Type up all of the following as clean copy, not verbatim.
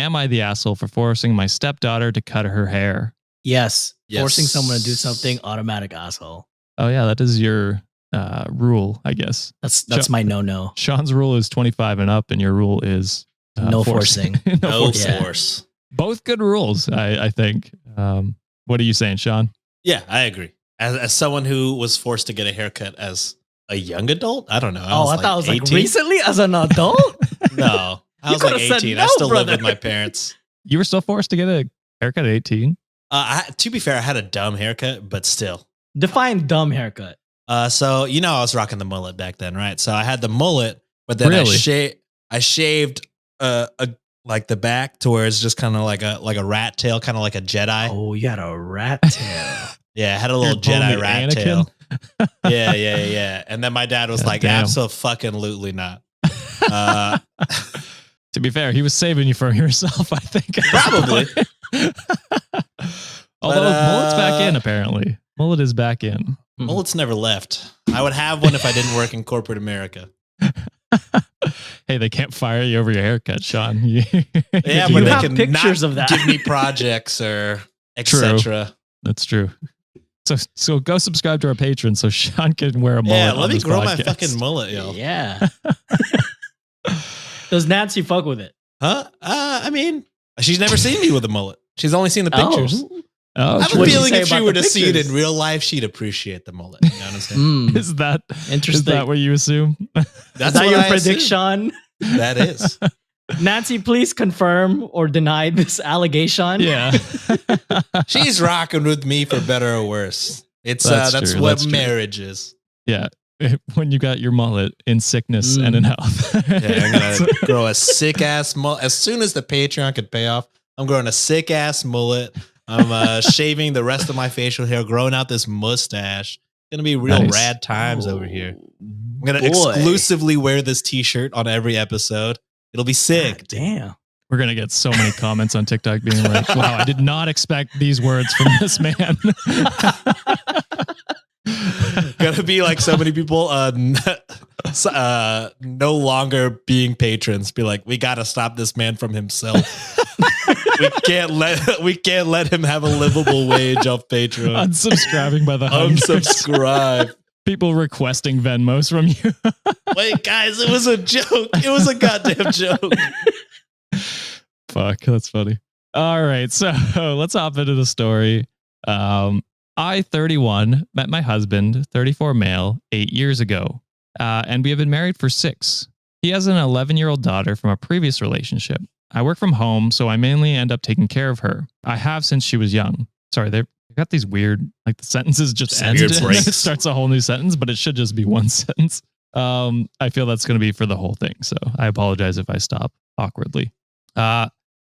Am I the asshole for forcing my stepdaughter to cut her hair? Yes. Yes. Forcing someone to do something, automatic asshole. Oh yeah, that is your rule, I guess. That's my no. Sean's rule is 25 and up, and your rule is No forcing. No Yeah. force. Both good rules, I think. What are you saying, Sean? Yeah, I agree. As someone who was forced to get a haircut as a young adult, I don't know. I thought it was 18. like recently as an adult. No, I You was like could've said 18. no, I still live brother. with my parents. You were still forced to get a haircut at 18? To be fair, I had a dumb haircut, but still. Define dumb haircut. So I was rocking the mullet back then, right? So I had the mullet, but then Really? I shaved like the back to where it's just kind of like a rat tail, kind of like a Jedi. Oh, you got a rat tail. Yeah, I had a little You're pulling Jedi the rat Anakin? tail. Yeah. And then my dad was God like, damn. absolutely not. To be fair, he was saving you from yourself, I think. Probably. Although mullet's back in, apparently. Mullet is back in. Mullets never left. I would have one if I didn't work in corporate America. Hey, they can't fire you over your haircut, Sean. Yeah, You but they have can pictures not of that. give me projects or True. etc. That's true. So go subscribe to our Patreon so Sean can wear a mullet. Yeah, on let me this grow my podcast. fucking mullet, yo. Yeah. Does Nancy fuck with it? Huh? I mean, she's never seen me with a mullet. She's only seen the pictures. Oh, I have a What'd she feeling say if she about were the to see it pictures? in real life, she'd appreciate the mullet. You know what I'm saying? Mm, is that interesting. what you assume? That's Is that what your I assume. prediction? That is. Nancy, please confirm or deny this allegation. Yeah. She's rocking with me for better or worse. It's That's that's true, what that's true. marriage is. Yeah. When you got your mullet in sickness and in health. Yeah, I'm gonna grow a sick ass mullet as soon as the Patreon could pay off. I'm growing a sick ass mullet. I'm shaving the rest of my facial hair, growing out this mustache. Gonna be real Nice. rad times over here. I'm gonna Boy. exclusively wear this T-shirt on every episode. It'll be sick. God damn. We're going to get so many comments on TikTok being like, wow, I did not expect these words from this man. Gonna be like so many people no longer being patrons. Be like, we gotta stop this man from himself. we can't let him have a livable wage off Patreon. Unsubscribing by the hundreds. Unsubscribe. People requesting Venmos from you. Wait, guys, it was a joke. It was a goddamn joke. Fuck, that's funny. All right, so let's hop into the story. I, 31, met my husband, 34 male, 8 years ago, and we have been married for 6. He has an 11-year-old daughter from a previous relationship. I work from home, so I mainly end up taking care of her. I have since she was young. Sorry, they've got these weird, like the sentences just end weird and then breaks. it starts a whole new sentence, but it should just be one sentence. I feel that's going to be for the whole thing, so I apologize if I stop awkwardly.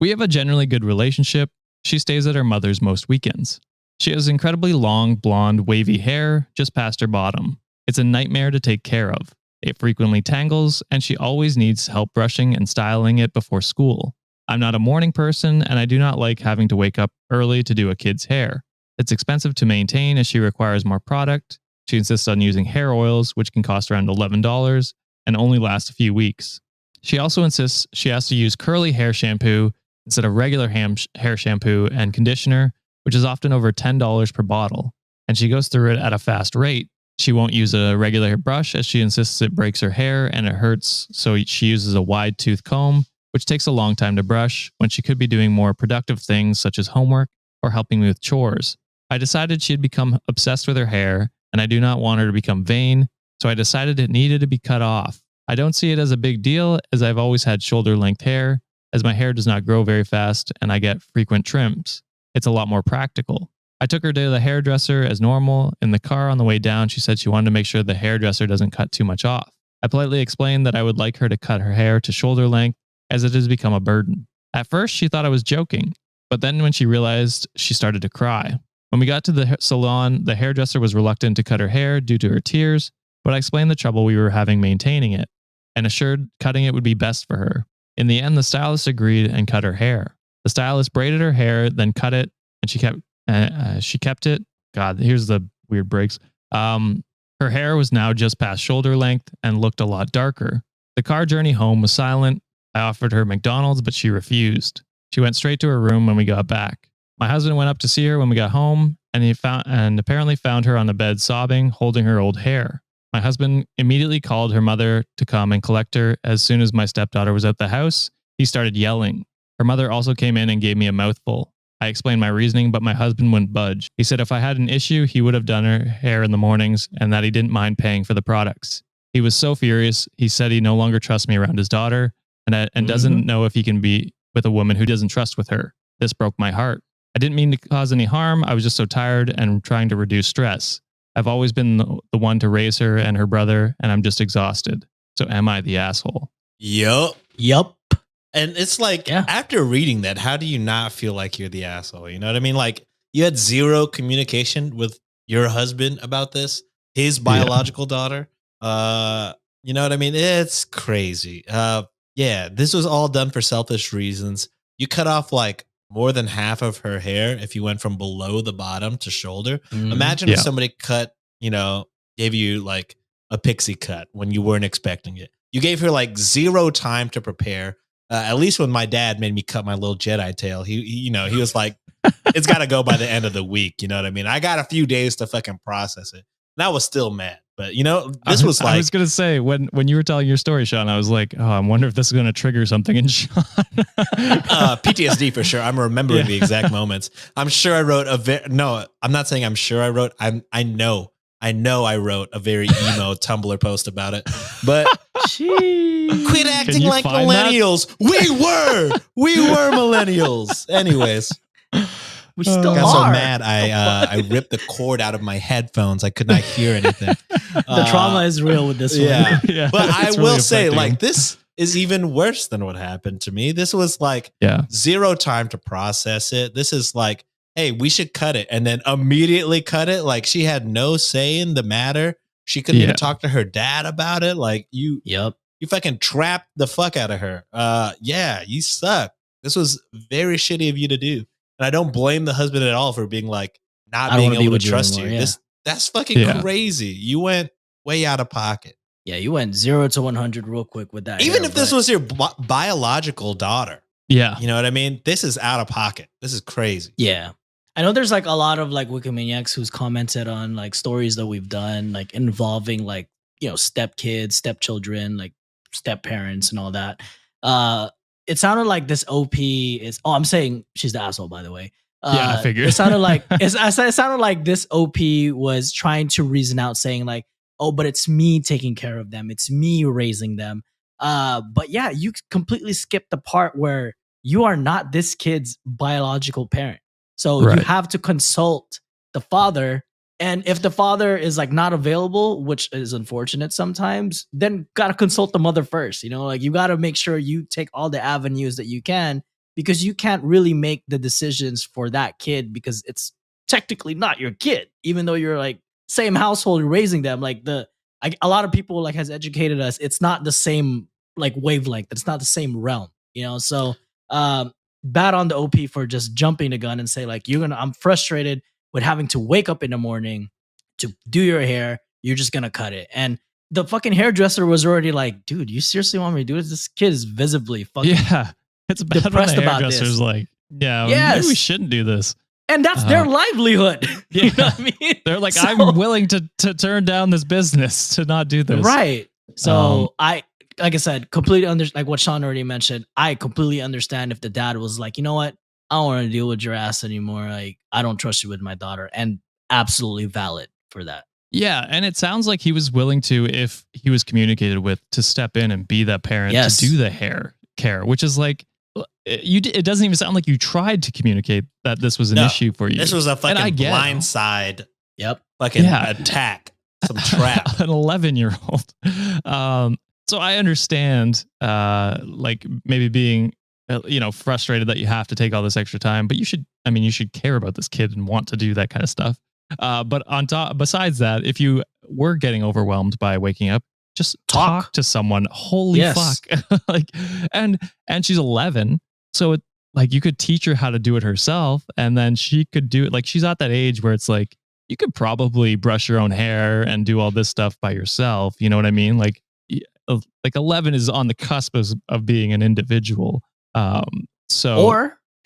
We have a generally good relationship. She stays at her mother's most weekends. She has incredibly long, blonde, wavy hair just past her bottom. It's a nightmare to take care of. It frequently tangles, and she always needs help brushing and styling it before school. I'm not a morning person, and I do not like having to wake up early to do a kid's hair. It's expensive to maintain as she requires more product. She insists on using hair oils, which can cost around $11 and only last a few weeks. She also insists she has to use curly hair shampoo instead of regular hair shampoo and conditioner, which is often over $10 per bottle. And she goes through it at a fast rate. She won't use a regular brush as she insists it breaks her hair and it hurts, so she uses a wide tooth comb, which takes a long time to brush when she could be doing more productive things such as homework or helping me with chores. I decided she had become obsessed with her hair, and I do not want her to become vain, so I decided it needed to be cut off. I don't see it as a big deal, as I've always had shoulder-length hair, as my hair does not grow very fast and I get frequent trims. It's a lot more practical. I took her to the hairdresser as normal. In the car on the way down, she said she wanted to make sure the hairdresser doesn't cut too much off. I politely explained that I would like her to cut her hair to shoulder length, as it has become a burden. At first, she thought I was joking, but then when she realized, she started to cry. When we got to the salon, the hairdresser was reluctant to cut her hair due to her tears, but I explained the trouble we were having maintaining it and assured cutting it would be best for her. In the end, the stylist agreed and cut her hair. The stylist braided her hair, then cut it, and she kept it. God, here's the weird breaks. Her hair was now just past shoulder length and looked a lot darker. The car journey home was silent. I offered her McDonald's, but she refused. She went straight to her room when we got back. My husband went up to see her when we got home, and apparently found her on the bed sobbing, holding her old hair. My husband immediately called her mother to come and collect her. As soon as my stepdaughter was out the house, he started yelling. Her mother also came in and gave me a mouthful. I explained my reasoning, but my husband wouldn't budge. He said if I had an issue, he would have done her hair in the mornings and that he didn't mind paying for the products. He was so furious. He said he no longer trusts me around his daughter and doesn't know if he can be with a woman who doesn't trust with her. This broke my heart. I didn't mean to cause any harm. I was just so tired and trying to reduce stress. I've always been the one to raise her and her brother, and I'm just exhausted. So am I the asshole? Yup. And it's like, Yeah. after reading that, how do you not feel like you're the asshole? You know what I mean? Like, you had zero communication with your husband about this, his biological daughter. You know what I mean? It's crazy. Yeah, this was all done for selfish reasons. You cut off like more than half of her hair if you went from below the bottom to shoulder. Imagine if somebody gave you like a pixie cut when you weren't expecting it. You gave her like zero time to prepare. At least when my dad made me cut my little Jedi tail, he was like, it's got to go by the end of the week. You know what I mean? I got a few days to fucking process it. And I was still mad. But, this was like... I was going to say, when you were telling your story, Sean, I was like, oh, I wonder if this is going to trigger something in Sean. PTSD for sure. I'm remembering the exact moments. I'm sure I wrote no, I'm not saying I'm sure I wrote. I know I wrote a very emo Tumblr post about it. But quit acting like millennials. That? We were millennials. Anyways. We still got are. so mad I ripped the cord out of my headphones. I could not hear anything. The trauma is real with this one. Yeah. But I will say, like, this is even worse than what happened to me. This was like zero time to process it. This is like, hey, we should cut it, and then immediately cut it. Like, she had no say in the matter. She couldn't even talk to her dad about it. Like, you fucking trapped the fuck out of her. Yeah, you suck. This was very shitty of you to do. And I don't blame the husband at all for being like, not being able to trust you. That's fucking crazy. You went way out of pocket. Yeah, you went 0 to 100 real quick with that. Even if this was your biological daughter. Yeah. You know what I mean? This is out of pocket. This is crazy. Yeah. I know there's like a lot of like Wikimaniacs who's commented on like stories that we've done, like involving like, stepkids, stepchildren, like step parents and all that. It sounded like this OP is. Oh, I'm saying she's the asshole, by the way. I figured. It sounded like it sounded like this OP was trying to reason out, saying like, "Oh, but it's me taking care of them. It's me raising them." But yeah, you completely skipped the part where you are not this kid's biological parent, so you have to consult the father. And if the father is like not available, which is unfortunate sometimes, then gotta consult the mother first. Like you gotta make sure you take all the avenues that you can, because you can't really make the decisions for that kid because it's technically not your kid, even though you're like same household raising them. Like a lot of people like has educated us. It's not the same like wavelength. It's not the same realm. So bad on the OP for just jumping the gun and say like I'm frustrated with having to wake up in the morning to do your hair. You're just gonna cut it. And the fucking hairdresser was already like, dude, you seriously want me to do this? This kid is visibly fucking it's bad depressed when the about this. hairdresser's like, maybe we shouldn't do this. And that's their livelihood. You know what I mean? They're like, I'm willing to turn down this business to not do this. Right. So like I said, completely like what Sean already mentioned, I completely understand if the dad was like, you know what? I don't want to deal with your ass anymore. Like, I don't trust you with my daughter. And absolutely valid for that. Yeah. And it sounds like he was willing to, if he was communicated with, to step in and be that parent to do the hair care, which is like, it doesn't even sound like you tried to communicate that this was an issue for you. This was a fucking blindside. Yep. Fucking attack. Some trap. An 11-year-old. So I understand, like maybe being, frustrated that you have to take all this extra time, but you should care about this kid and want to do that kind of stuff. But besides that, if you were getting overwhelmed by waking up, just talk to someone. Holy fuck. and she's 11. So you could teach her how to do it herself, and then she could do it. Like, she's at that age where it's like, you could probably brush your own hair and do all this stuff by yourself. You know what I mean? Like 11 is on the cusp of being an individual.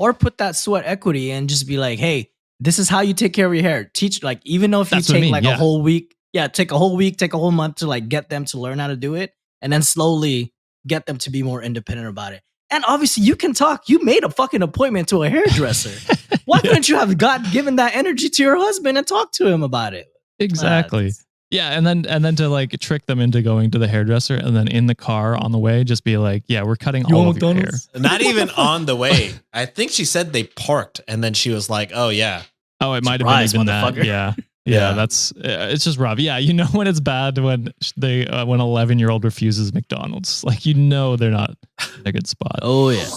or put that sweat equity and just be like, hey, this is how you take care of your hair. Teach, like, even though if That's you what I take mean, like yeah. a whole week, take a whole week, take a whole month to like get them to learn how to do it, and then slowly get them to be more independent about it. And obviously you can talk. You made a fucking appointment to a hairdresser. Why couldn't you have given that energy to your husband and talk to him about it? Exactly. Yeah, and then to like trick them into going to the hairdresser, and then in the car on the way, just be like, "Yeah, we're cutting all of your hair." Not even on the way. I think she said they parked, and then she was like, "Oh yeah." Oh, it might have Surprise, been even that. motherfucker. Yeah. Yeah. That's it's just rough. Yeah, you know when it's bad when they when 11-year-old refuses McDonald's. Like, you know they're not in a good spot. Oh yeah.